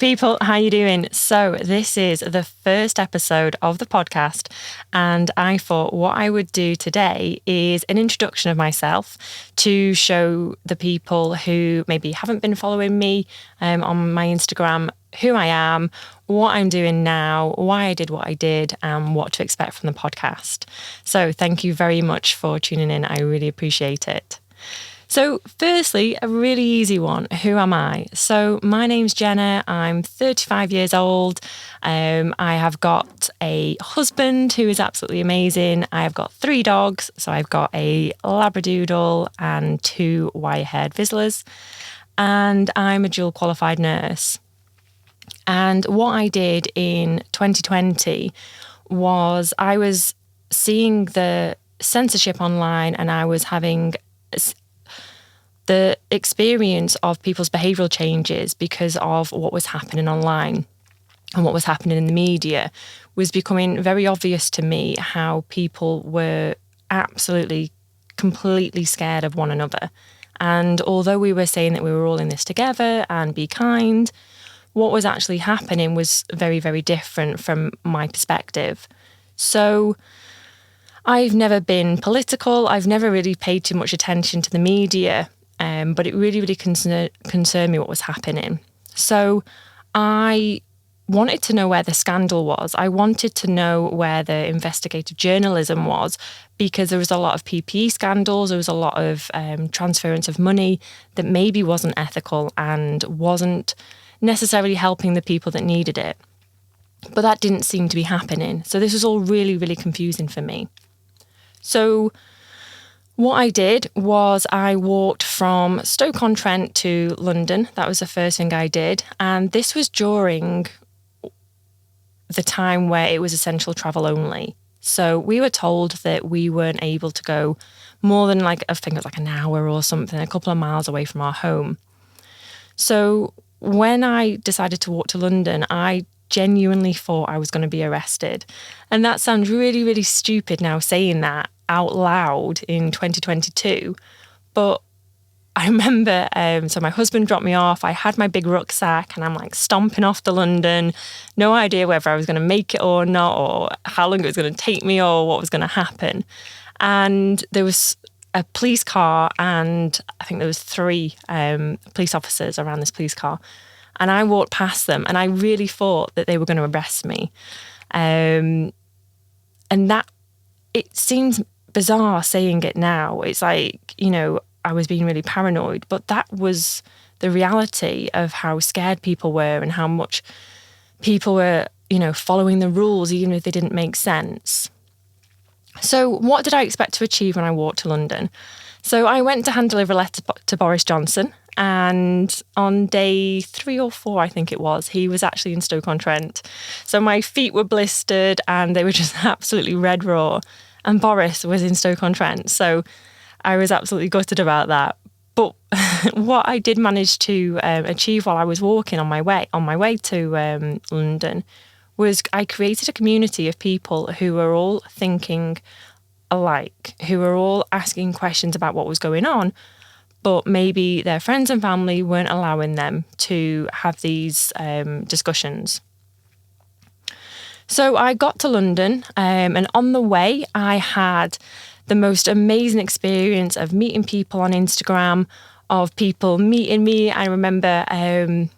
people, how you doing? So this is the first episode of the podcast, and I thought what I would do today is an introduction of myself to show the people who maybe haven't been following me on my Instagram who I am, what I'm doing now, why I did what I did, and what to expect from the podcast. So thank you very much for tuning in. I really appreciate it. So firstly, a really easy one. Who am I? So my name's Jenna. I'm 35 years old. I have got a husband who is absolutely amazing. I have got 3 dogs. So I've got a Labradoodle and 2 wire-haired Vizslas. And I'm a dual qualified nurse. And what I did in 2020 was I was seeing the censorship online, and I was having the experience of people's behavioural changes because of what was happening online and what was happening in the media was becoming very obvious to me how people were absolutely, completely scared of one another. And although we were saying that we were all in this together and be kind, what was actually happening was very, very different from my perspective. So I've never been political. I've never really paid too much attention to the media. But it really, really concerned me what was happening. So I wanted to know where the scandal was. I wanted to know where the investigative journalism was, because there was a lot of PPE scandals. There was a lot of transference of money that maybe wasn't ethical and wasn't necessarily helping the people that needed it. But that didn't seem to be happening. So this was all really, really confusing for me. So what I did was I walked from Stoke-on-Trent to London. That was the first thing I did. And this was during the time where it was essential travel only. So we were told that we weren't able to go more than I think it was an hour or something, a couple of miles away from our home. So when I decided to walk to London, I genuinely thought I was going to be arrested. And that sounds really, really stupid now saying that out loud in 2022. But I remember, so my husband dropped me off. I had my big rucksack and I'm stomping off to London. No idea whether I was going to make it or not, or how long it was going to take me, or what was going to happen. And there was a police car, and I think there was 3 police officers around this police car. And I walked past them, and I really thought that they were going to arrest me. And that, it seems bizarre saying it now. It's I was being really paranoid, but that was the reality of how scared people were and how much people were, following the rules, even if they didn't make sense. So what did I expect to achieve when I walked to London? So I went to hand deliver a letter to Boris Johnson, and on day 3 or 4, I think it was, he was actually in Stoke-on-Trent. So my feet were blistered and they were just absolutely red raw. And Boris was in Stoke-on-Trent. So I was absolutely gutted about that. But what I did manage to achieve while I was walking on my way to London was I created a community of people who were all thinking alike, who were all asking questions about what was going on, but maybe their friends and family weren't allowing them to have these discussions. So I got to London, and on the way, I had the most amazing experience of meeting people on Instagram, of people meeting me. I remember, I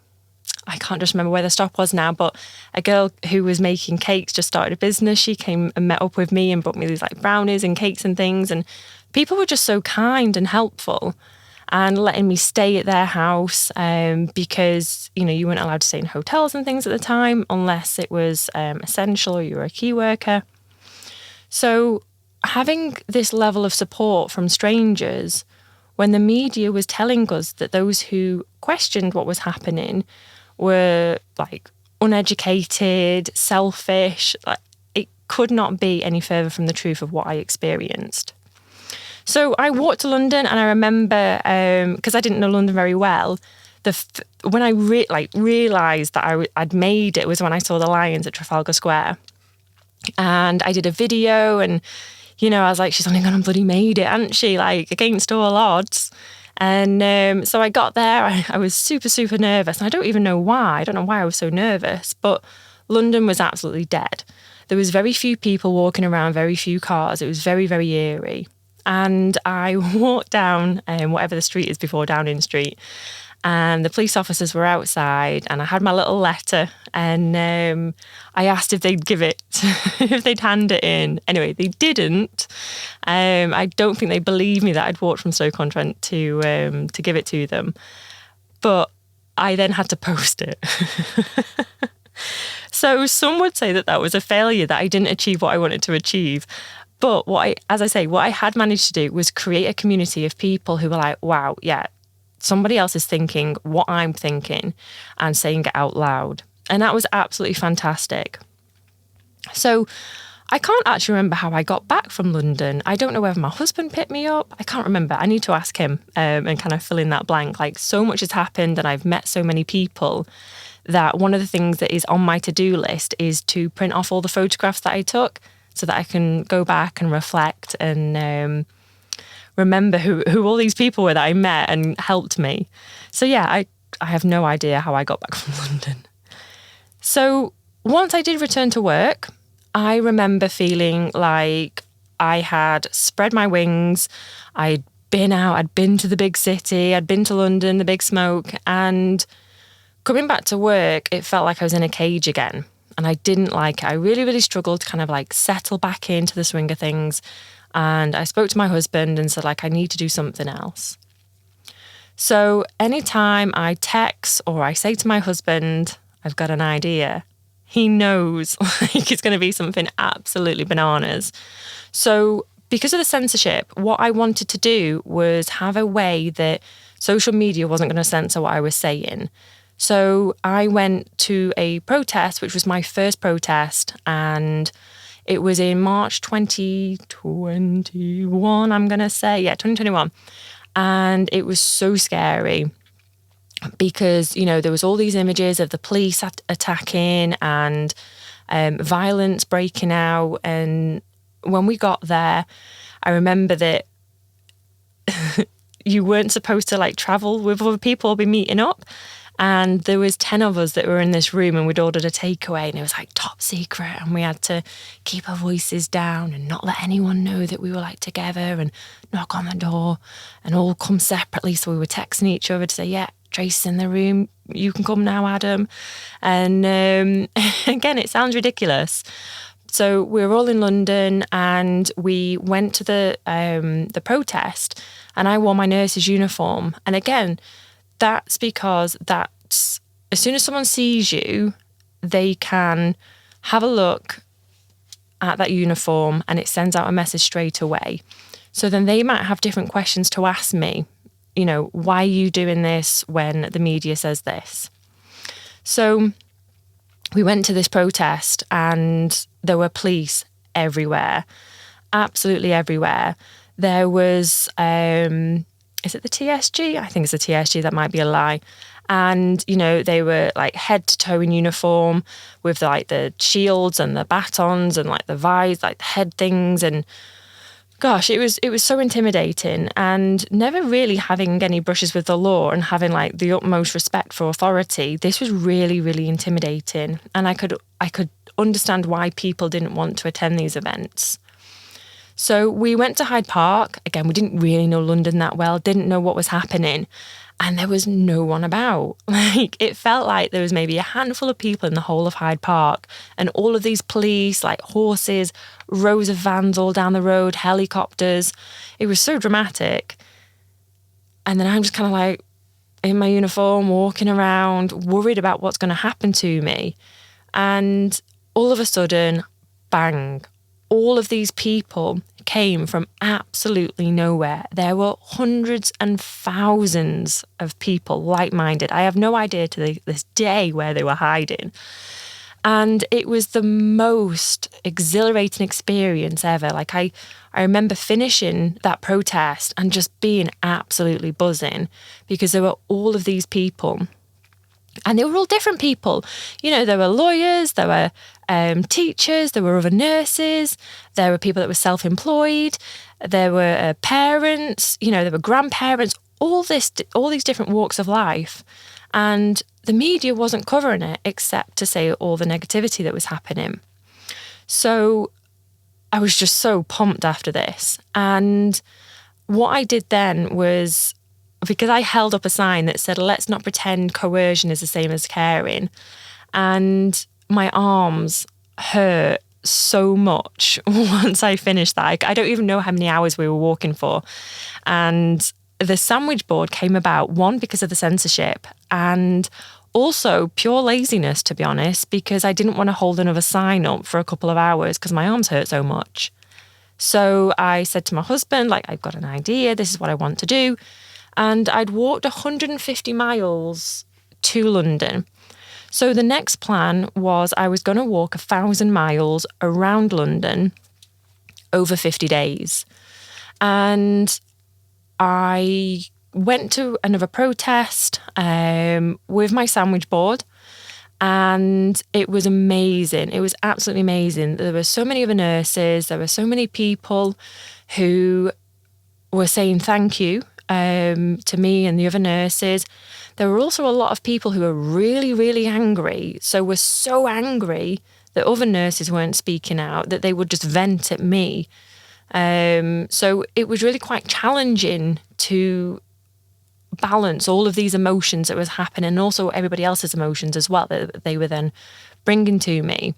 can't just remember where the stop was now, but a girl who was making cakes just started a business. She came and met up with me and brought me these brownies and cakes and things. And people were just so kind and helpful, and letting me stay at their house because, you weren't allowed to stay in hotels and things at the time unless it was essential or you were a key worker. So having this level of support from strangers when the media was telling us that those who questioned what was happening were uneducated, selfish, it could not be any further from the truth of what I experienced. So I walked to London, and I remember, because I didn't know London very well, when I realised that I'd made it was when I saw the lions at Trafalgar Square. And I did a video, and, I was like, she's only gone and bloody made it, hasn't she? Against all odds. And so I got there, I was super, super nervous. And I don't even know why. I don't know why I was so nervous, but London was absolutely dead. There was very few people walking around, very few cars. It was very, very eerie. And I walked down whatever the street is before Downing Street, and the police officers were outside, and I had my little letter, and I asked if they'd give it, if they'd hand it in. Anyway, they didn't. I don't think they believed me that I'd walked from Stoke-on-Trent to give it to them. But I then had to post it. So some would say that was a failure, that I didn't achieve what I wanted to achieve. But what I had managed to do was create a community of people who were like, wow, yeah, somebody else is thinking what I'm thinking and saying it out loud. And that was absolutely fantastic. So I can't actually remember how I got back from London. I don't know whether my husband picked me up. I can't remember. I need to ask him and kind of fill in that blank. Like, so much has happened and I've met so many people that one of the things that is on my to-do list is to print off all the photographs that I took so that I can go back and reflect and remember who all these people were that I met and helped me. So yeah, I have no idea how I got back from London. So once I did return to work, I remember feeling like I had spread my wings. I'd been out, I'd been to the big city, I'd been to London, the big smoke, and coming back to work, it felt like I was in a cage again. And I didn't like it. I really, really struggled to kind of like settle back into the swing of things. And I spoke to my husband and said, like, I need to do something else. So anytime I text or I say to my husband, I've got an idea, he knows like it's going to be something absolutely bananas. So because of the censorship, what I wanted to do was have a way that social media wasn't going to censor what I was saying. So I went to a protest, which was my first protest, and it was in March 2021, I'm going to say. Yeah, 2021. And it was so scary because, you know, there was all these images of the police attacking and violence breaking out. And when we got there, I remember that you weren't supposed to like travel with other people or be meeting up. And there was 10 of us that were in this room and we'd ordered a takeaway and it was like top secret and we had to keep our voices down and not let anyone know that we were like together and knock on the door and all come separately. So we were texting each other to say, yeah, Tracy's in the room, you can come now, Adam. And again, it sounds ridiculous. So we were all in London and we went to the protest and I wore my nurse's uniform. And again, that's because as soon as someone sees you, they can have a look at that uniform and it sends out a message straight away. So then they might have different questions to ask me. You know, why are you doing this when the media says this? So we went to this protest and there were police everywhere, absolutely everywhere. There was... is it the TSG? I think it's the TSG. That might be a lie. And, you know, they were like head to toe in uniform with like the shields and the batons and like the visors, like the head things. And gosh, it was so intimidating, and never really having any brushes with the law and having like the utmost respect for authority. This was really, really intimidating. And I could understand why people didn't want to attend these events. So we went to Hyde Park. Again, we didn't really know London that well, didn't know what was happening. And there was no one about. Like, it felt like there was maybe a handful of people in the whole of Hyde Park. And all of these police, like horses, rows of vans all down the road, helicopters. It was so dramatic. And then I'm just kind of like in my uniform, walking around, worried about what's going to happen to me. And all of a sudden, bang. All of these people came from absolutely nowhere. There were hundreds and thousands of people like-minded. I have no idea to this day where they were hiding. And it was the most exhilarating experience ever. Like I remember finishing that protest and just being absolutely buzzing because there were all of these people. And they were all different people. You know, there were lawyers, there were teachers, there were other nurses, there were people that were self-employed, there were parents, you know, there were grandparents, all these different walks of life, and the media wasn't covering it except to say all the negativity that was happening. So I was just so pumped after this. And what I did then was, because I held up a sign that said, let's not pretend coercion is the same as caring. And my arms hurt so much once I finished that. I don't even know how many hours we were walking for. And the sandwich board came about, one, because of the censorship, and also pure laziness, to be honest, because I didn't want to hold another sign up for a couple of hours because my arms hurt so much. So I said to my husband, like, I've got an idea, this is what I want to do. And I'd walked 150 miles to London. So the next plan was I was going to walk 1,000 miles around London over 50 days. And I went to another protest with my sandwich board, and it was amazing. It was absolutely amazing. There were so many other nurses. There were so many people who were saying thank you to me and the other nurses. There were also a lot of people who were really, really angry. So were so angry that other nurses weren't speaking out, that they would just vent at me. So it was really quite challenging to balance all of these emotions that was happening, and also everybody else's emotions as well that they were then bringing to me.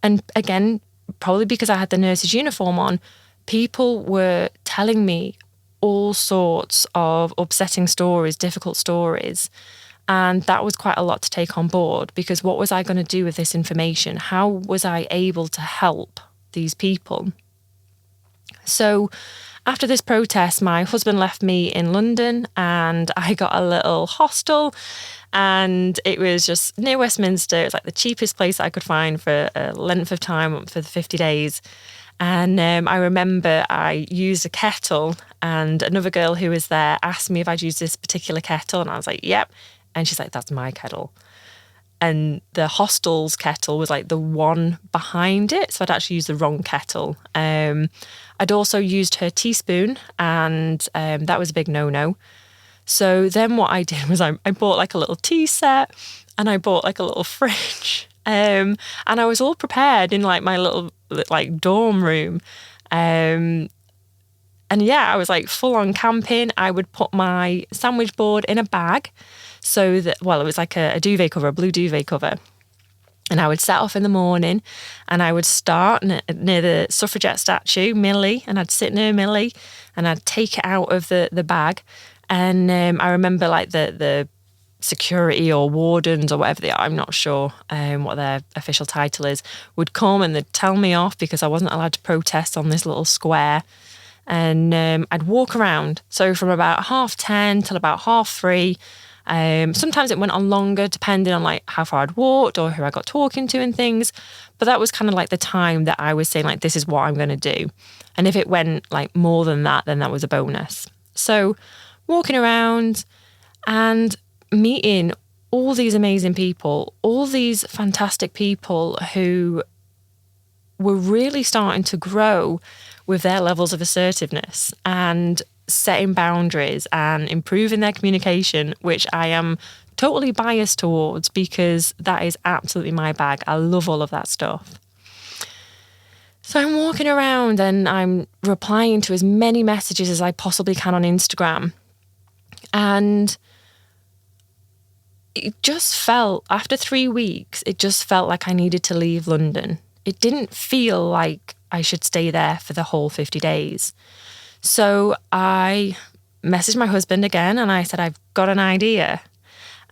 And again, probably because I had the nurse's uniform on, people were telling me all sorts of upsetting stories, difficult stories. And that was quite a lot to take on board, because what was I going to do with this information? How was I able to help these people? So after this protest, my husband left me in London and I got a little hostel, and it was just near Westminster. It was like the cheapest place I could find for a length of time for the 50 days. And I remember I used a kettle, and another girl who was there asked me if I'd used this particular kettle, and I was like, yep. And she's like, that's my kettle. And the hostel's kettle was like the one behind it. So I'd actually used the wrong kettle. I'd also used her teaspoon, and that was a big no-no. So then what I did was I bought like a little tea set, and I bought like a little fridge. And I was all prepared in like my little like dorm room. And yeah, I was like full on camping. I would put my sandwich board in a bag. So that, well, it was like a duvet cover, a blue duvet cover. And I would set off in the morning, and I would start near the suffragette statue, Millie, and I'd sit near Millie, and I'd take it out of the bag. And I remember like the security or wardens or whatever they are, I'm not sure what their official title is, would come and they'd tell me off because I wasn't allowed to protest on this little square. And I'd walk around. So from about 10:30 till about 3:30. Sometimes it went on longer depending on like how far I'd walked or who I got talking to and things. But that was kind of like the time that I was saying like, this is what I'm going to do. And if it went like more than that, then that was a bonus. So walking around and meeting all these amazing people, all these fantastic people who were really starting to grow with their levels of assertiveness and setting boundaries and improving their communication, which I am totally biased towards because that is absolutely my bag. I love all of that stuff. So I'm walking around and I'm replying to as many messages as I possibly can on Instagram. And it just felt, after 3 weeks, it just felt like I needed to leave London. It didn't feel like I should stay there for the whole 50 days. So I messaged my husband again and I said, I've got an idea.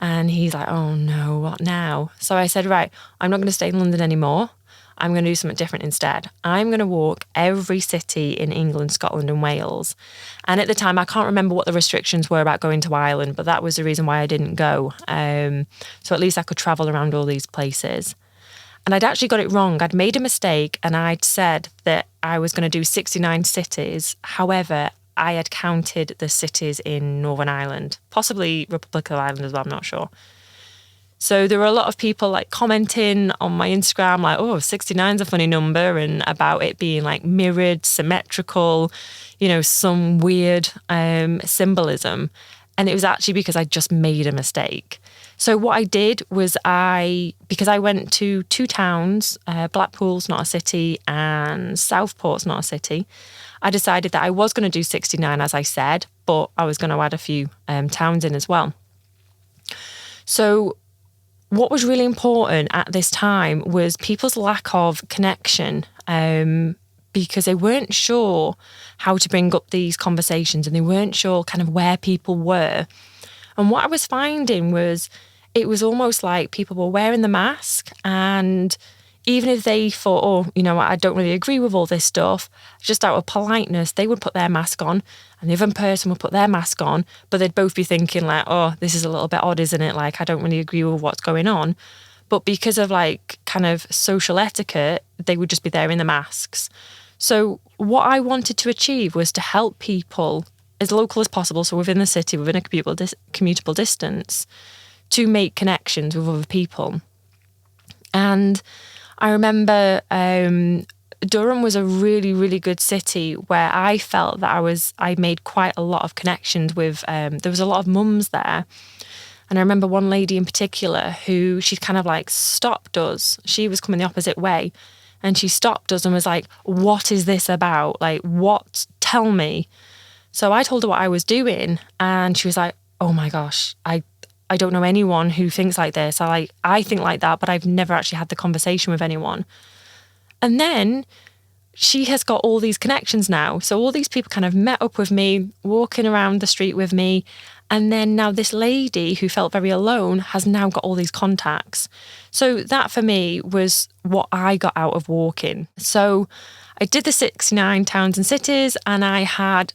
And he's like, oh no, what now? So I said, right, I'm not going to stay in London anymore. I'm going to do something different instead. I'm going to walk every city in England, Scotland and Wales. And at the time, I can't remember what the restrictions were about going to Ireland, but that was the reason why I didn't go. So at least I could travel around all these places. And I'd actually got it wrong. I'd made a mistake and I'd said that I was going to do 69 cities. However, I had counted the cities in Northern Ireland, possibly Republic of Ireland as well, I'm not sure. So there were a lot of people like commenting on my Instagram, like, oh, 69 is a funny number, and about it being like mirrored, symmetrical, some weird symbolism. And it was actually because I just made a mistake. So what I did was because I went to two towns, Blackpool's not a city and Southport's not a city, I decided that I was going to do 69, as I said, but I was going to add a few towns in as well. So what was really important at this time was people's lack of connection, because they weren't sure how to bring up these conversations, and they weren't sure kind of where people were. And what I was finding was it was almost like people were wearing the mask, and even if they thought, I don't really agree with all this stuff, just out of politeness, they would put their mask on and the other person would put their mask on, but they'd both be thinking like, oh, this is a little bit odd, isn't it? Like, I don't really agree with what's going on. But because of like kind of social etiquette, they would just be there in the masks. So what I wanted to achieve was to help people as local as possible, so within the city, within a commutable distance, to make connections with other people. And I remember Durham was a really, really good city where I felt that I made quite a lot of connections with, there was a lot of mums there. And I remember one lady in particular who she kind of like stopped us. She was coming the opposite way and she stopped us and was like, what is this about? Like, what? Tell me. So I told her what I was doing and she was like, oh my gosh, I don't know anyone who thinks like this. I think like that, but I've never actually had the conversation with anyone. And then she has got all these connections now. So all these people kind of met up with me, walking around the street with me. And then now this lady who felt very alone has now got all these contacts. So that for me was what I got out of walking. So I did the 69 towns and cities, and I had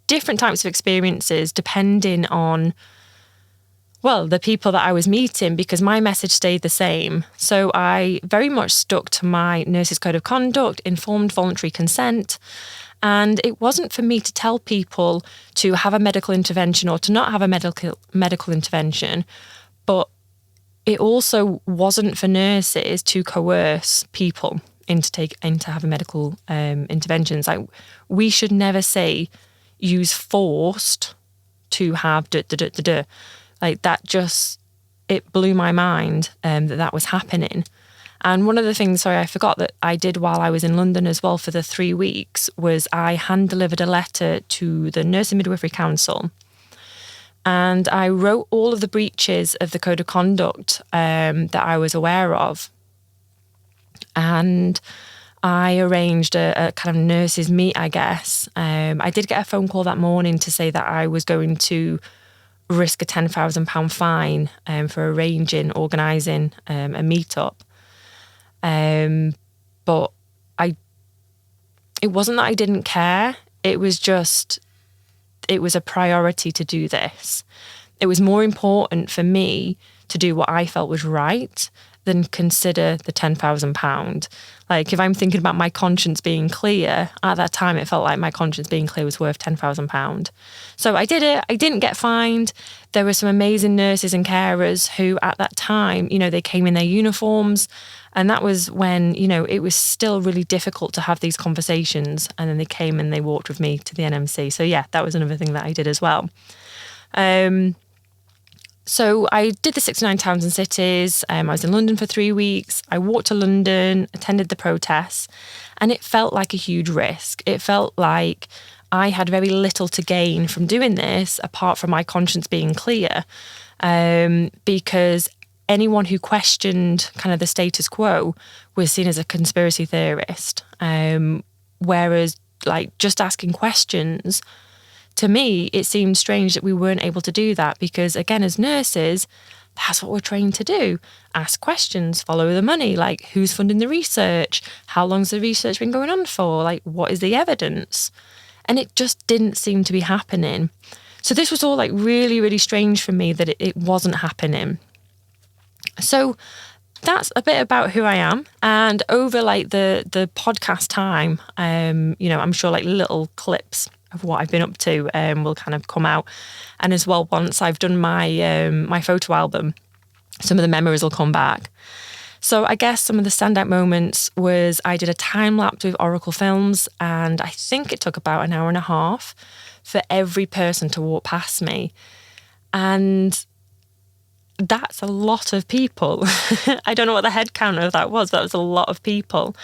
different types of experiences depending on the people that I was meeting, because my message stayed the same. So I very much stuck to my nurse's code of conduct, informed voluntary consent. And it wasn't for me to tell people to have a medical intervention or to not have a medical intervention. But it also wasn't for nurses to coerce people into having medical interventions. Like, we should never say use forced to have Like, that just, it blew my mind that was happening. And one of the things, I forgot that I did while I was in London as well for the 3 weeks was I hand-delivered a letter to the Nurse and Midwifery Council. And I wrote all of the breaches of the Code of Conduct that I was aware of. And I arranged a kind of nurses meet, I guess. I did get a phone call that morning to say that I was going to risk a £10,000 fine for organising a meet-up. But it wasn't that I didn't care. It was just, it was a priority to do this. It was more important for me to do what I felt was right than consider the £10,000. Like, if I'm thinking about my conscience being clear, at that time it felt like my conscience being clear was worth £10,000. So I did it. I didn't get fined. There were some amazing nurses and carers who at that time, they came in their uniforms, and that was when, it was still really difficult to have these conversations, and then they came and they walked with me to the NMC. So yeah, that was another thing that I did as well. So I did the 69 towns and cities. I was in London for 3 weeks. I walked to London, attended the protests, and it felt like a huge risk. It felt like I had very little to gain from doing this, apart from my conscience being clear, because anyone who questioned kind of the status quo was seen as a conspiracy theorist. Whereas, like, just asking questions, to me, it seemed strange that we weren't able to do that because, again, as nurses, that's what we're trained to do. Ask questions, follow the money, like who's funding the research? How long's the research been going on for? Like, what is the evidence? And it just didn't seem to be happening. So this was all like really, really strange for me that it wasn't happening. So that's a bit about who I am. And over like the podcast time, I'm sure like little clips of what I've been up to will kind of come out. And as well, once I've done my photo album, Some of the memories will come back. So I guess some of the standout moments was I did a time lapse with Oracle Films, and I think it took about an hour and a half for every person to walk past me. And that's a lot of people. I don't know what the head count of that was, but that was a lot of people.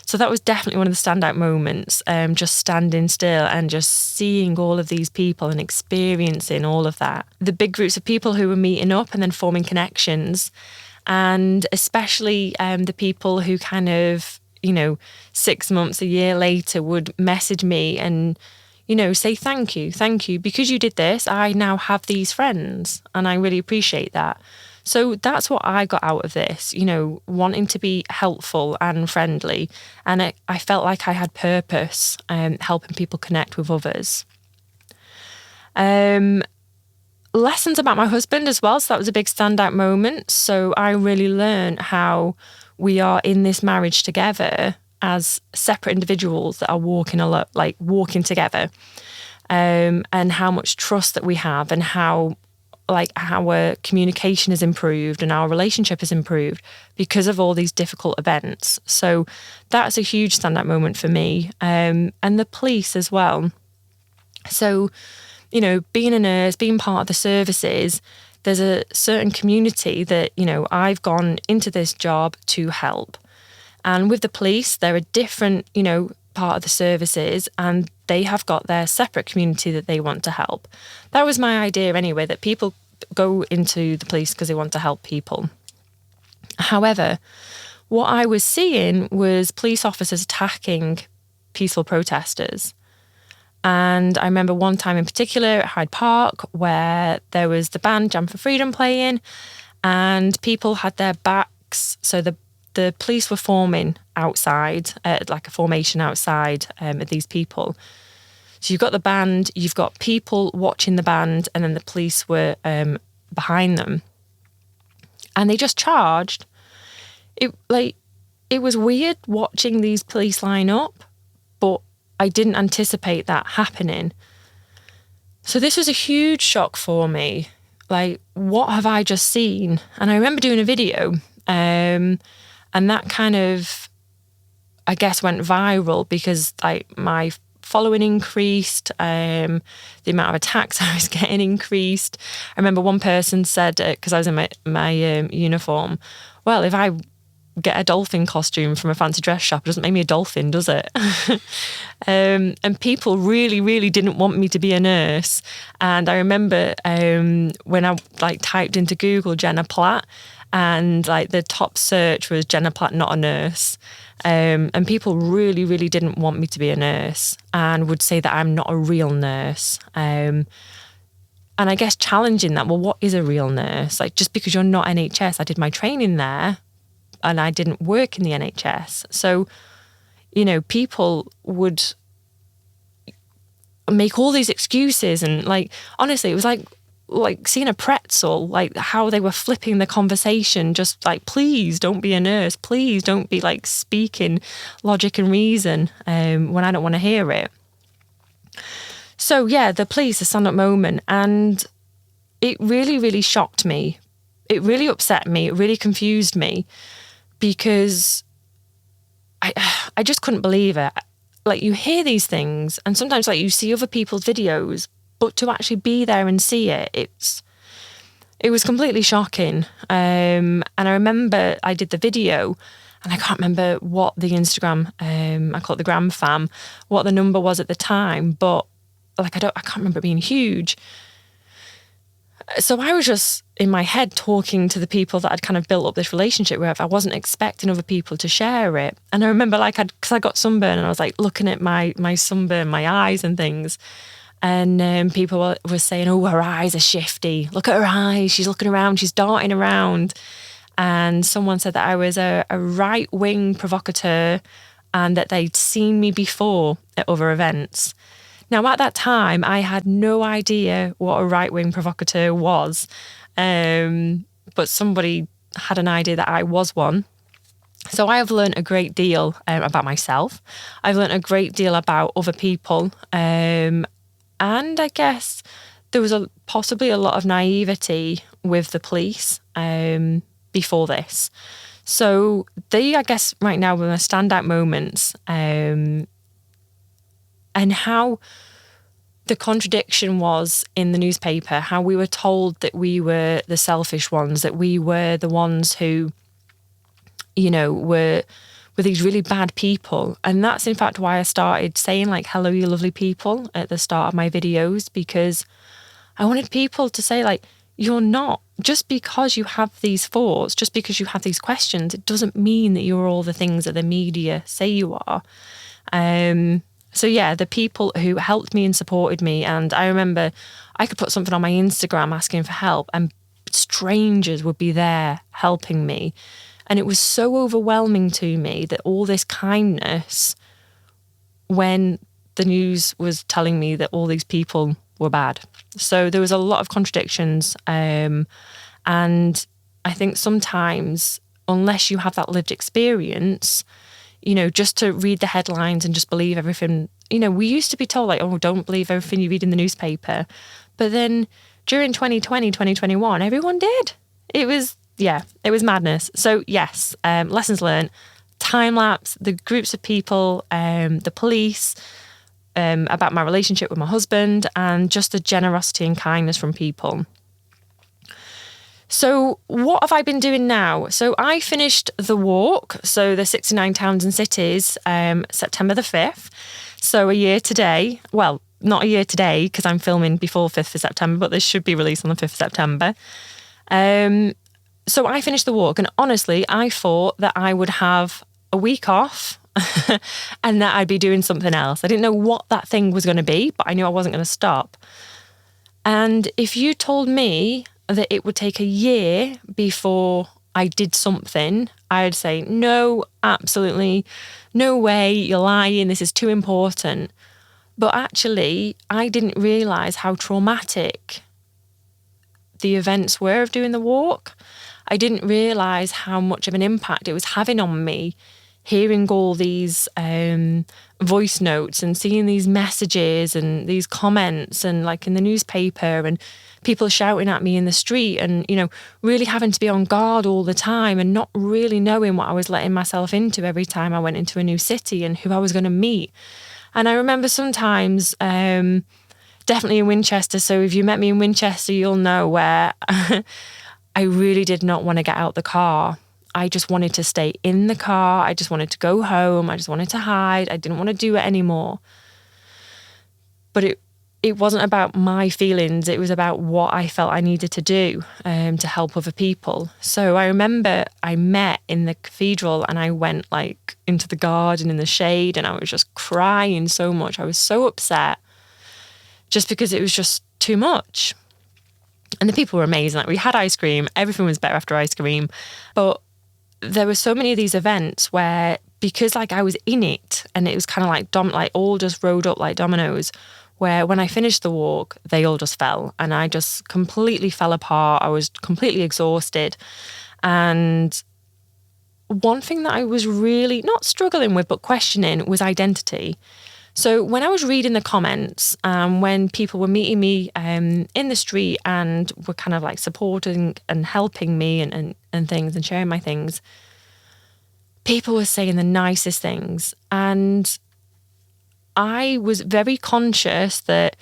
So that was definitely one of the standout moments, just standing still and just seeing all of these people and experiencing all of that. The big groups of people who were meeting up and then forming connections, and especially the people who kind of, 6 months, a year later would message me and say thank you, because you did this, I now have these friends, and I really appreciate that. So that's what I got out of this, wanting to be helpful and friendly. And I felt like I had purpose, helping people connect with others. Lessons about my husband as well. So that was a big standout moment. So I really learned how we are in this marriage together as separate individuals that are walking together, and how much trust that we have, and how our communication has improved and our relationship has improved because of all these difficult events. So that's a huge standout moment for me, and the police as well. So, being a nurse, being part of the services, there's a certain community that, I've gone into this job to help. And with the police, they're a different, part of the services, and they have got their separate community that they want to help. That was my idea anyway, that people go into the police because they want to help people. However, what I was seeing was police officers attacking peaceful protesters. And I remember one time in particular at Hyde Park where there was the band Jam for Freedom playing, and people had their backs, so the police were forming outside, like a formation outside of these people. So you've got the band, you've got people watching the band, and then the police were behind them. And they just charged. It was weird watching these police line up, but I didn't anticipate that happening. So this was a huge shock for me. What have I just seen? And I remember doing a video, and that kind of, I guess, went viral because my following increased, the amount of attacks I was getting increased. I remember one person said, because I was in my uniform, well, if I get a dolphin costume from a fancy dress shop, it doesn't make me a dolphin, does it? And people really, really didn't want me to be a nurse. And I remember when I typed into Google Jenna Platt, and the top search was Jenna Platt, not a nurse. And people really, really didn't want me to be a nurse and would say that I'm not a real nurse. And I guess challenging that, well, what is a real nurse? Just because you're not NHS, I did my training there and I didn't work in the NHS. So, people would make all these excuses, and honestly, it was like seeing a pretzel, how they were flipping the conversation, just please don't be a nurse, please don't be speaking logic and reason when I don't want to hear it. So yeah, the police, a stand-up moment, and it really, really shocked me. It really upset me. It really confused me because I just couldn't believe it. You hear these things, and sometimes you see other people's videos, but to actually be there and see it, it was completely shocking. And I remember I did the video, and I can't remember what the Instagram, I call it the Gram Fam, what the number was at the time, but I can't remember it being huge. So I was just in my head talking to the people that I'd kind of built up this relationship with. I wasn't expecting other people to share it. And I remember because I got sunburn, and I was looking at my sunburn, my eyes and things. And people were saying, oh, her eyes are shifty. Look at her eyes. She's looking around. She's darting around. And someone said that I was a right-wing provocateur and that they'd seen me before at other events. Now, at that time, I had no idea what a right-wing provocateur was. But somebody had an idea that I was one. So I have learned a great deal about myself. I've learned a great deal about other people. And I guess there was possibly a lot of naivety with the police before this. So they, I guess, right now were my standout moments, and how the contradiction was in the newspaper, how we were told that we were the selfish ones, that we were the ones who, were these really bad people. And that's in fact why I started saying like, hello, you lovely people at the start of my videos, because I wanted people to say like, you're not. Just because you have these thoughts, just because you have these questions, it doesn't mean that you're all the things that the media say you are. So yeah, the people who helped me and supported me, and I remember I could put something on my Instagram asking for help and strangers would be there helping me. And it was so overwhelming to me that all this kindness, when the news was telling me that all these people were bad. So there was a lot of contradictions. And I think sometimes, unless you have that lived experience, just to read the headlines and just believe everything, we used to be told like, oh, don't believe everything you read in the newspaper. But then during 2020, 2021, everyone did. It was madness. So yes, lessons learned, time lapse, the groups of people, the police, about my relationship with my husband, and just the generosity and kindness from people. So what have I been doing now? So I finished the walk, so the 69 towns and cities, September the 5th. So a year today. Well, not a year today because I'm filming before 5th of September, but this should be released on the 5th of September. So I finished the walk, and honestly, I thought that I would have a week off and that I'd be doing something else. I didn't know what that thing was going to be, but I knew I wasn't going to stop. And if you told me that it would take a year before I did something, I'd say, no, absolutely, no way, you're lying, this is too important. But actually, I didn't realise how traumatic the events were of doing the walk. I didn't realise how much of an impact it was having on me, hearing all these voice notes and seeing these messages and these comments and like in the newspaper and people shouting at me in the street and, really having to be on guard all the time and not really knowing what I was letting myself into every time I went into a new city and who I was going to meet. And I remember sometimes, definitely in Winchester, so if you met me in Winchester, you'll know where I really did not want to get out the car. I just wanted to stay in the car. I just wanted to go home. I just wanted to hide. I didn't want to do it anymore. But it wasn't about my feelings. It was about what I felt I needed to do to help other people. So I remember I met in the cathedral and I went like into the garden in the shade and I was just crying so much. I was so upset just because it was just too much. And the people were amazing. Like we had ice cream. Everything was better after ice cream. But there were so many of these events where, because like I was in it and it was kind of like all just rolled up like dominoes, where when I finished the walk, they all just fell and I just completely fell apart. I was completely exhausted. And one thing that I was really not struggling with, but questioning was identity. So when I was reading the comments, when people were meeting me in the street and were kind of like supporting and helping me and things and sharing my things, people were saying the nicest things. And I was very conscious that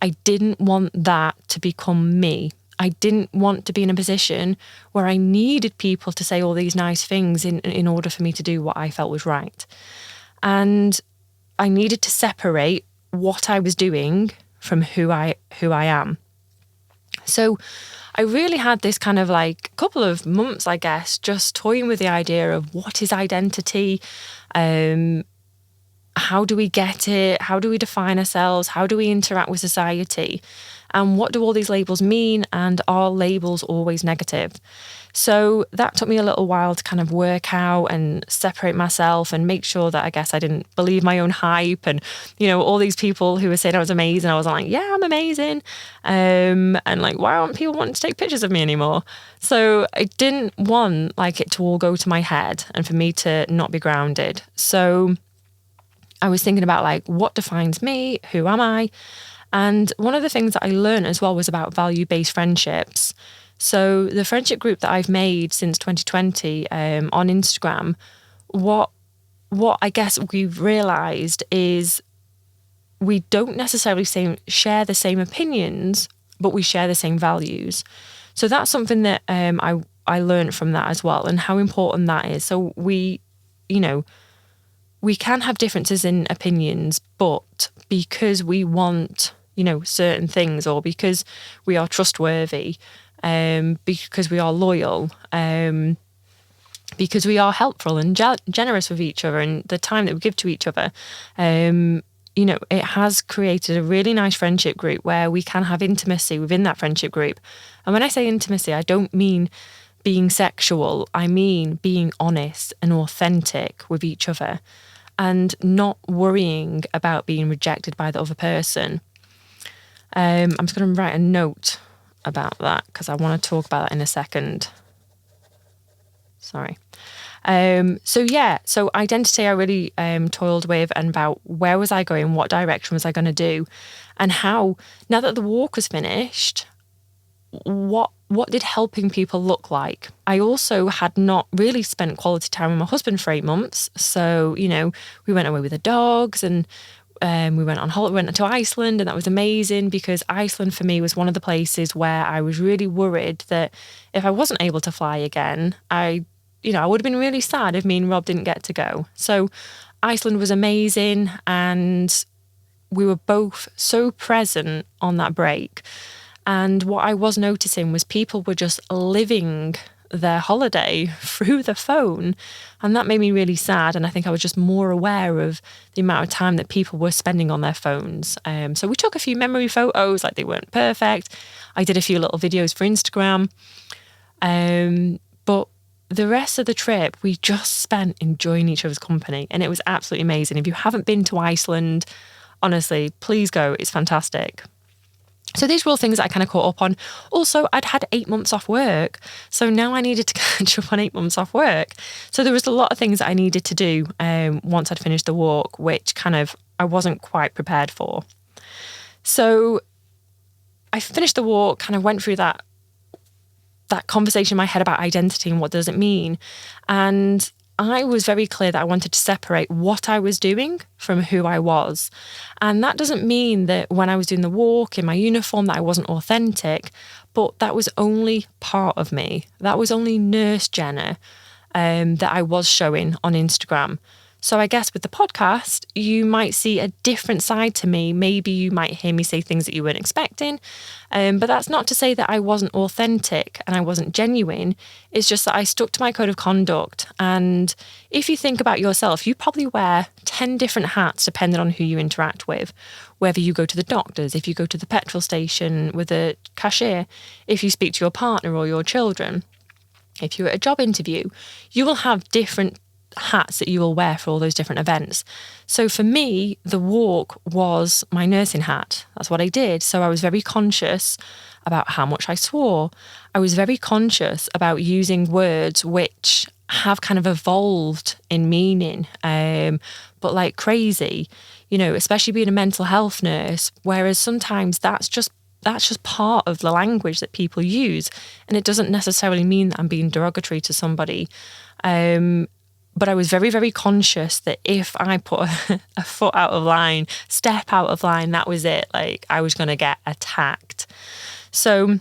I didn't want that to become me. I didn't want to be in a position where I needed people to say all these nice things in order for me to do what I felt was right. And I needed to separate what I was doing from who I am. So I really had this kind of like couple of months, I guess, just toying with the idea of what is identity, how do we get it, how do we define ourselves, how do we interact with society, and what do all these labels mean, and are labels always negative? So that took me a little while to kind of work out and separate myself and make sure that I guess I didn't believe my own hype and, all these people who were saying I was amazing. I was like, yeah, I'm amazing. And like, why aren't people wanting to take pictures of me anymore? So I didn't want like it to all go to my head and for me to not be grounded. So I was thinking about like, what defines me? Who am I? And one of the things that I learned as well was about value-based friendships. So the friendship group that I've made since 2020 on Instagram, what I guess we've realised is we don't necessarily share the same opinions, but we share the same values. So that's something that I learned from that as well, and how important that is. So we can have differences in opinions, but because we want, certain things, or because we are trustworthy, because we are loyal, because we are helpful and generous with each other, and the time that we give to each other, it has created a really nice friendship group where we can have intimacy within that friendship group. And when I say intimacy, I don't mean being sexual. I mean being honest and authentic with each other and not worrying about being rejected by the other person. I'm just going to write a note about that because I want to talk about that in a second. Sorry. So identity I really toiled with, and about where was I going, what direction was I going to do, and how, now that the walk was finished, what did helping people look like? I also had not really spent quality time with my husband for 8 months. So, we went away with the dogs, and we went on holiday, went to Iceland, and that was amazing, because Iceland for me was one of the places where I was really worried that if I wasn't able to fly again, I would have been really sad if me and Rob didn't get to go. So Iceland was amazing, and we were both so present on that break. And what I was noticing was people were just living their holiday through the phone. And that made me really sad. And I think I was just more aware of the amount of time that people were spending on their phones. So we took a few memory photos, like they weren't perfect. I did a few little videos for Instagram. But the rest of the trip, we just spent enjoying each other's company. And it was absolutely amazing. If you haven't been to Iceland, honestly, please go. It's fantastic. So these were all things that I kind of caught up on. Also, I'd had 8 months off work. So now I needed to catch up on 8 months off work. So there was a lot of things that I needed to do once I'd finished the walk, which kind of I wasn't quite prepared for. So I finished the walk, kind of went through that conversation in my head about identity and what does it mean. And I was very clear that I wanted to separate what I was doing from who I was. And that doesn't mean that when I was doing the walk in my uniform that I wasn't authentic, but that was only part of me. That was only Nurse Jenna that I was showing on Instagram. So I guess with the podcast, you might see a different side to me. Maybe you might hear me say things that you weren't expecting. But that's not to say that I wasn't authentic and I wasn't genuine. It's just that I stuck to my code of conduct. And if you think about yourself, you probably wear 10 different hats depending on who you interact with. Whether you go to the doctors, if you go to the petrol station with a cashier, if you speak to your partner or your children, if you're at a job interview, you will have different hats that you will wear for all those different events. So for me, the walk was my nursing hat. That's what I did. So I was very conscious about how much I swore. I was very conscious about using words which have kind of evolved in meaning, but like crazy, especially being a mental health nurse, whereas sometimes that's just part of the language that people use, and it doesn't necessarily mean that I'm being derogatory to somebody. But I was very, very conscious that if I put a foot out of line, step out of line, that was it. Like I was going to get attacked. So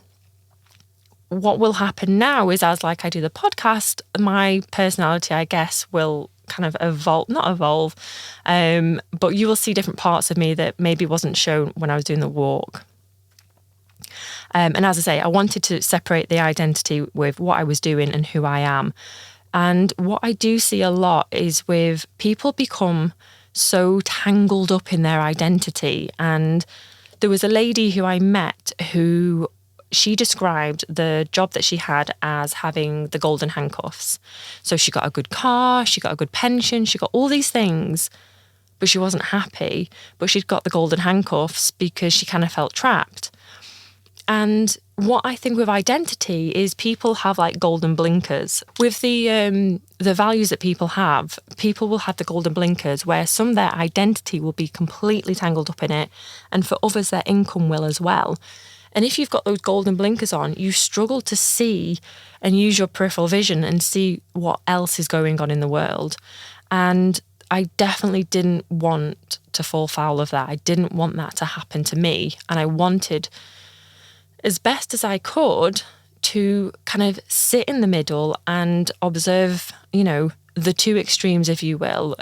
what will happen now is as I do the podcast, my personality, I guess, will kind of not evolve, but you will see different parts of me that maybe wasn't shown when I was doing the walk. And as I say, I wanted to separate the identity with what I was doing and who I am. And what I do see a lot is with people become so tangled up in their identity. And there was a lady who I met who she described the job that she had as having the golden handcuffs. So she got a good car, she got a good pension, she got all these things, but she wasn't happy. But she'd got the golden handcuffs because she kind of felt trapped. And what I think with identity is people have like golden blinkers. With the values that people will have the golden blinkers where some of their identity will be completely tangled up in it, and for others their income will as well. And if you've got those golden blinkers on, you struggle to see and use your peripheral vision and see what else is going on in the world. And I definitely didn't want to fall foul of that. I didn't want that to happen to me. And I wanted, as best as I could, to kind of sit in the middle and observe, the two extremes, if you will.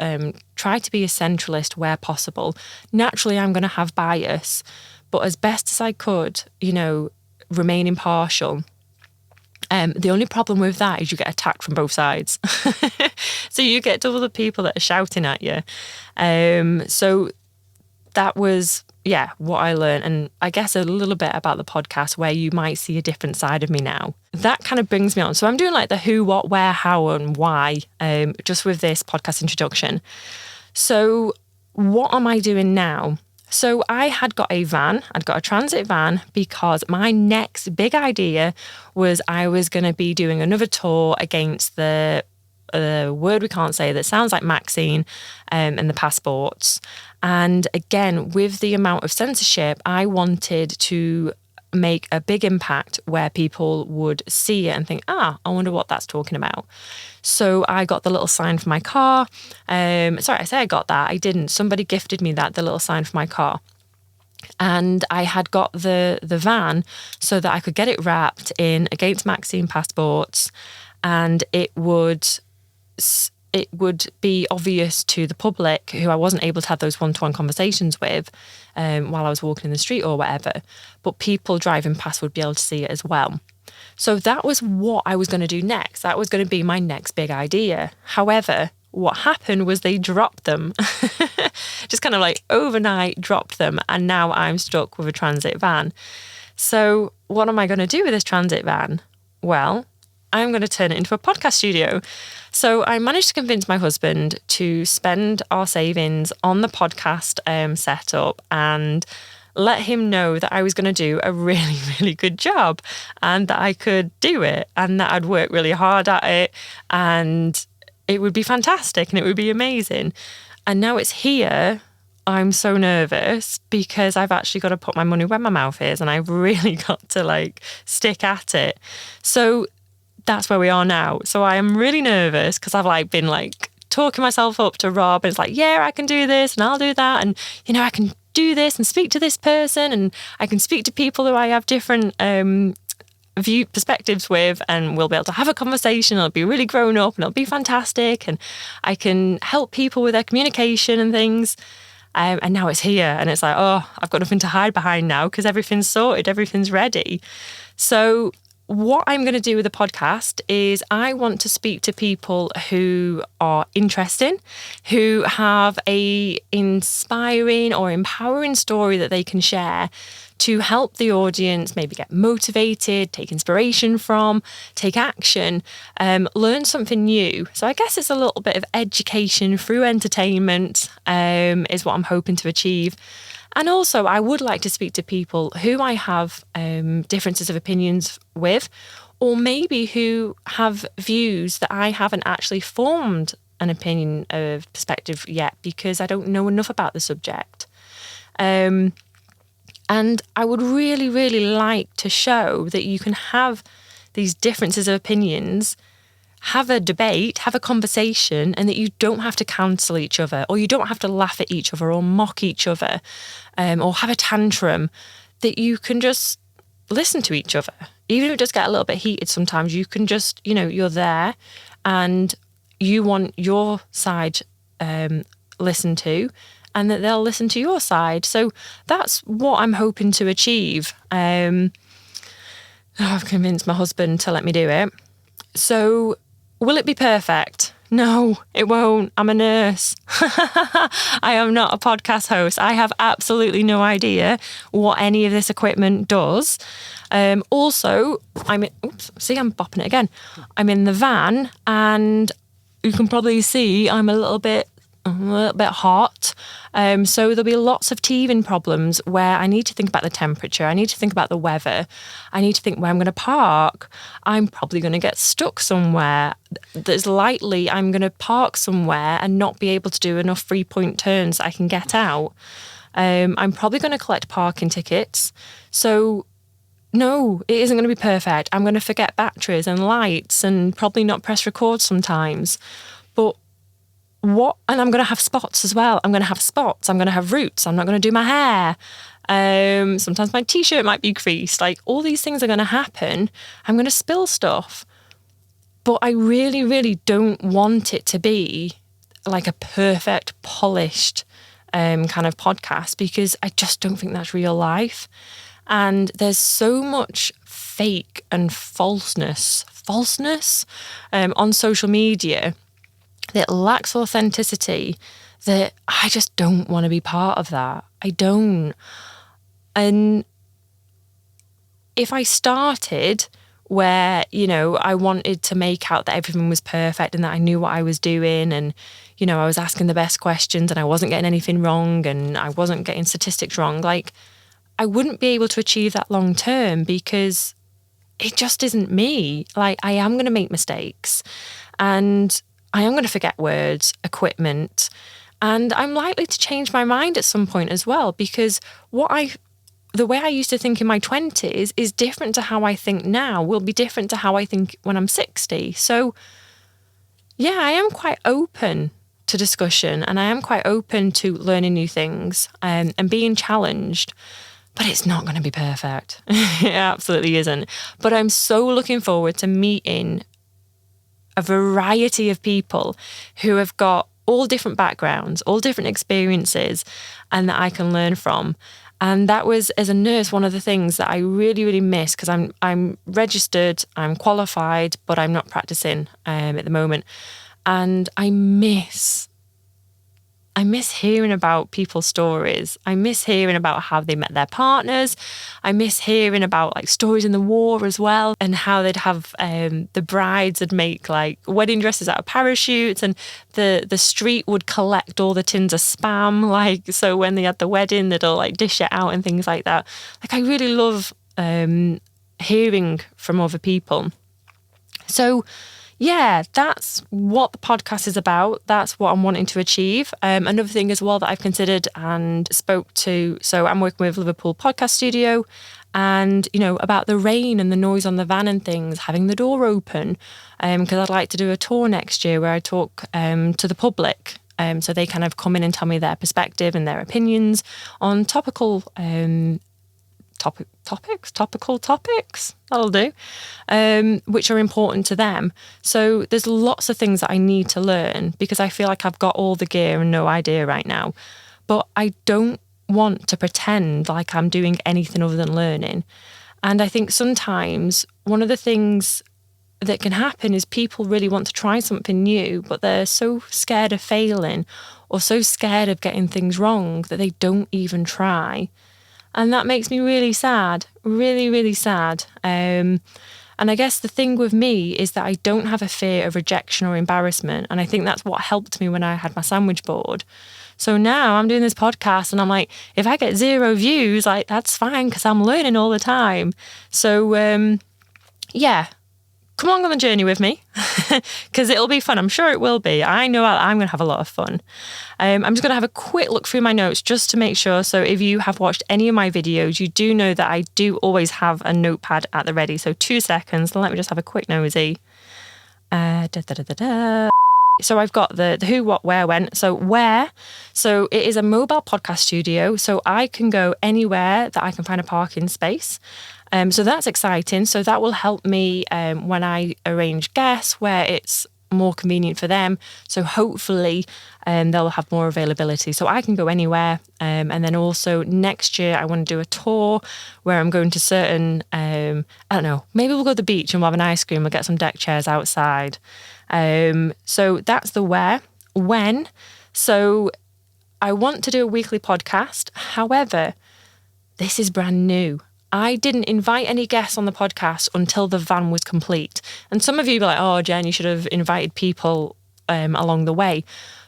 Try to be a centralist where possible. Naturally, I'm going to have bias, but as best as I could, remain impartial. The only problem with that is you get attacked from both sides. So you get all the people that are shouting at you. So that was, what I learned. And I guess a little bit about the podcast where you might see a different side of me now. That kind of brings me on. So I'm doing like the who, what, where, how, and why, just with this podcast introduction. So what am I doing now? So I had got a van, I'd got a transit van, because my next big idea was I was going to be doing another tour against the word we can't say that sounds like Maxine and the passports. And again, with the amount of censorship, I wanted to make a big impact where people would see it and think, I wonder what that's talking about. So I got the little sign for my car. Sorry, I say I got that. I didn't. Somebody gifted me the little sign for my car. And I had got the van so that I could get it wrapped in against Maxine passports, and it would be obvious to the public who I wasn't able to have those one-to-one conversations with while I was walking in the street or whatever, but people driving past would be able to see it as well. So that was what I was going to do next. That was going to be my next big idea. However, what happened was they dropped them. Just kind of like overnight dropped them, and now I'm stuck with a transit van. So what am I going to do with this transit van? Well, I'm going to turn it into a podcast studio. So I managed to convince my husband to spend our savings on the podcast setup and let him know that I was going to do a really, really good job and that I could do it and that I'd work really hard at it and it would be fantastic and it would be amazing. And now it's here. I'm so nervous because I've actually got to put my money where my mouth is and I've really got to stick at it. So that's where we are now. So I am really nervous because I've been talking myself up to Rob, and it's I can do this and I'll do that, and I can do this and speak to this person, and I can speak to people who I have different perspectives with, and we'll be able to have a conversation. It'll be really grown up and it'll be fantastic, and I can help people with their communication and things. And now it's here, and it's I've got nothing to hide behind now because everything's sorted, everything's ready. So what I'm going to do with the podcast is I want to speak to people who are interesting, who have a inspiring or empowering story that they can share to help the audience maybe get motivated, take inspiration from, take action, learn something new. So I guess it's a little bit of education through entertainment is what I'm hoping to achieve. And also, I would like to speak to people who I have differences of opinions with, or maybe who have views that I haven't actually formed an opinion of perspective yet because I don't know enough about the subject. And I would really, really like to show that you can have these differences of opinions, have a debate, have a conversation, and that you don't have to cancel each other, or you don't have to laugh at each other or mock each other, or have a tantrum, that you can just listen to each other. Even if it does get a little bit heated sometimes, you can just, you're there and you want your side listened to, and that they'll listen to your side. So that's what I'm hoping to achieve. I've convinced my husband to let me do it. So will it be perfect? No, it won't. I'm a nurse. I am not a podcast host. I have absolutely no idea what any of this equipment does. Also, I'm bopping it again. I'm in the van, and you can probably see I'm a little bit a little bit hot. So there'll be lots of teething problems where I need to think about the temperature. I need to think about the weather. I need to think where I'm going to park. I'm probably going to get stuck somewhere. There's likely I'm going to park somewhere and not be able to do enough 3-point turns I can get out. I'm probably going to collect parking tickets. So no, it isn't going to be perfect. I'm going to forget batteries and lights and probably not press record sometimes. But and I'm going to have spots as well. I'm going to have spots. I'm going to have roots. I'm not going to do my hair. Sometimes my t-shirt might be creased. Like, all these things are going to happen. I'm going to spill stuff. But I really, really don't want it to be like a perfect, polished kind of podcast, because I just don't think that's real life. And there's so much fake and falseness on social media that lacks authenticity, that I just don't want to be part of that. I don't. And if I started where, I wanted to make out that everything was perfect and that I knew what I was doing, and, I was asking the best questions and I wasn't getting anything wrong and I wasn't getting statistics wrong, like, I wouldn't be able to achieve that long term, because it just isn't me. Like, I am going to make mistakes and I am going to forget words, equipment, and I'm likely to change my mind at some point as well, because the way I used to think in my 20s is different to how I think now, will be different to how I think when I'm 60. So yeah, I am quite open to discussion and I am quite open to learning new things and being challenged. But it's not going to be perfect. It absolutely isn't. But I'm so looking forward to meeting a variety of people who have got all different backgrounds, all different experiences, and that I can learn from. And that was, as a nurse, one of the things that I really, really miss, because I'm registered, I'm qualified, but I'm not practicing at the moment. And I miss hearing about people's stories. I miss hearing about how they met their partners. I miss hearing about like stories in the war as well, and how they'd have the brides would make like wedding dresses out of parachutes, and the street would collect all the tins of spam. Like, so when they had the wedding, they'd all like dish it out and things like that. Like, I really love hearing from other people. So yeah, that's what the podcast is about. That's what I'm wanting to achieve. Another thing as well that I've considered and spoke to, so I'm working with Liverpool Podcast Studio, and, about the rain and the noise on the van and things, having the door open, because I'd like to do a tour next year where I talk to the public. So they kind of come in and tell me their perspective and their opinions on topical topics, that'll do, which are important to them. So there's lots of things that I need to learn, because I feel like I've got all the gear and no idea right now. But I don't want to pretend like I'm doing anything other than learning. And I think sometimes one of the things that can happen is people really want to try something new, but they're so scared of failing or so scared of getting things wrong that they don't even try. And that makes me really sad, really, really sad. And I guess the thing with me is that I don't have a fear of rejection or embarrassment. And I think that's what helped me when I had my sandwich board. So now I'm doing this podcast and I'm like, if I get 0 views, like, that's fine, because I'm learning all the time. So yeah, come on the journey with me, because it'll be fun. I'm sure it will be. I know I'm going to have a lot of fun. I'm just going to have a quick look through my notes just to make sure. So if you have watched any of my videos, you do know that I do always have a notepad at the ready. So 2 seconds. Let me just have a quick nosy. So I've got the who, what, where, when. So where, so it is a mobile podcast studio. So I can go anywhere that I can find a parking space. So that's exciting. So that will help me when I arrange guests where it's more convenient for them. So hopefully they'll have more availability. So I can go anywhere. And then also next year I want to do a tour where I'm going to certain, I don't know, maybe we'll go to the beach and we'll have an ice cream. We'll get some deck chairs outside. So that's the where. When, so I want to do a weekly podcast. However, this is brand new. I didn't invite any guests on the podcast until the van was complete. And some of you be like, oh, Jen, you should have invited people along the way.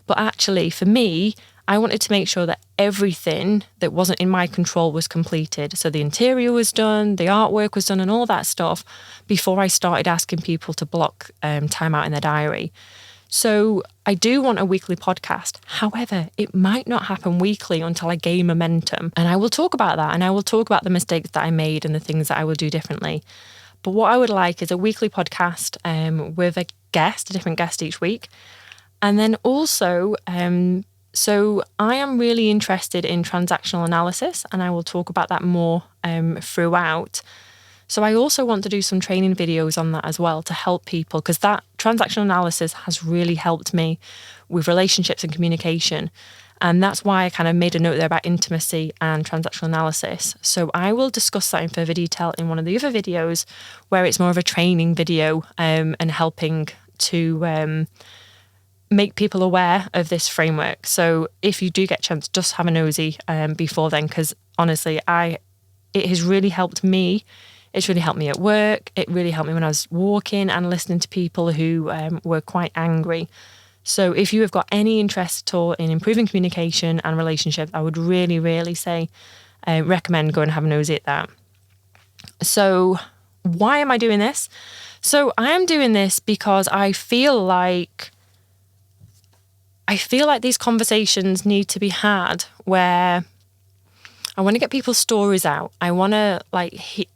But actually, for me, I wanted to make sure that everything that wasn't in my control was completed. So the interior was done, the artwork was done, and all that stuff before I started asking people to block time out in their diary. So I do want a weekly podcast. However, it might not happen weekly until I gain momentum. And I will talk about that. And I will talk about the mistakes that I made and the things that I will do differently. But what I would like is a weekly podcast with a different guest each week. And then also, so I am really interested in transactional analysis, and I will talk about that more throughout. So I also want to do some training videos on that as well to help people, because that transactional analysis has really helped me with relationships and communication. And that's why I kind of made a note there about intimacy and transactional analysis. So I will discuss that in further detail in one of the other videos where it's more of a training video and helping to make people aware of this framework. So if you do get a chance, just have a nosy before then, because honestly, it has really helped me. It's really helped me at work. It really helped me when I was walking and listening to people who were quite angry. So if you have got any interest at all in improving communication and relationships, I would really, really say, recommend going and have a nosy at that. So why am I doing this? So I am doing this because I feel like these conversations need to be had where I want to get people's stories out. I want to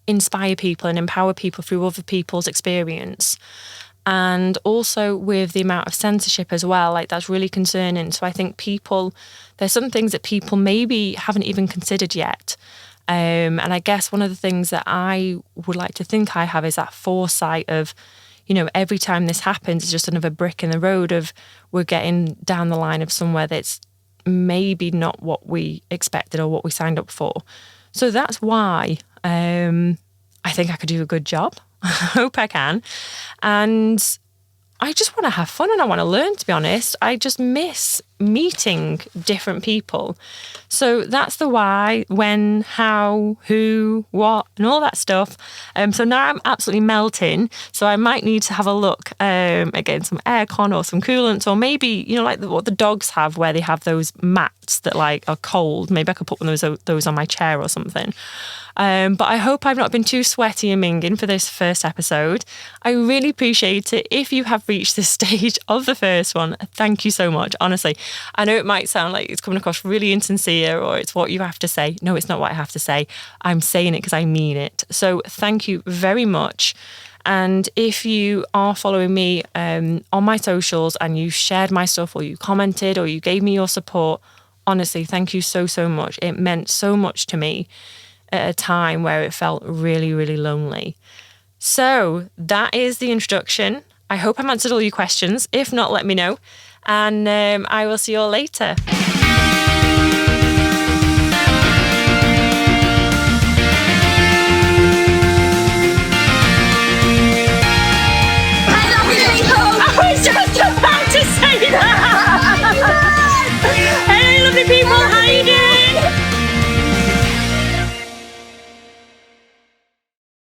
inspire people and empower people through other people's experience. And also with the amount of censorship as well, that's really concerning. So I think there's some things that people maybe haven't even considered yet. And I guess one of the things that I would like to think I have is that foresight of, every time this happens, it's just another brick in the road of we're getting down the line of somewhere that's maybe not what we expected or what we signed up for. So that's why I think I could do a good job. I hope I can. And I just want to have fun and I want to learn, to be honest. I just miss meeting different people. So that's the why, when, how, who, what, and all that stuff. So now I'm absolutely melting. So I might need to have a look, again, some aircon or some coolants, or maybe, what the dogs have, where they have those mats that are cold. Maybe I could put one of those on my chair or something. But I hope I've not been too sweaty and minging for this first episode. I really appreciate it. If you have reached this stage of the first one, thank you so much. Honestly, I know it might sound like it's coming across really insincere or it's what you have to say. No, it's not what I have to say. I'm saying it because I mean it. So thank you very much. And if you are following me on my socials and you shared my stuff or you commented or you gave me your support, honestly, thank you so, so much. It meant so much to me at a time where it felt really, really lonely. So that is the introduction. I hope I've answered all your questions. If not, let me know. And I will see you all later.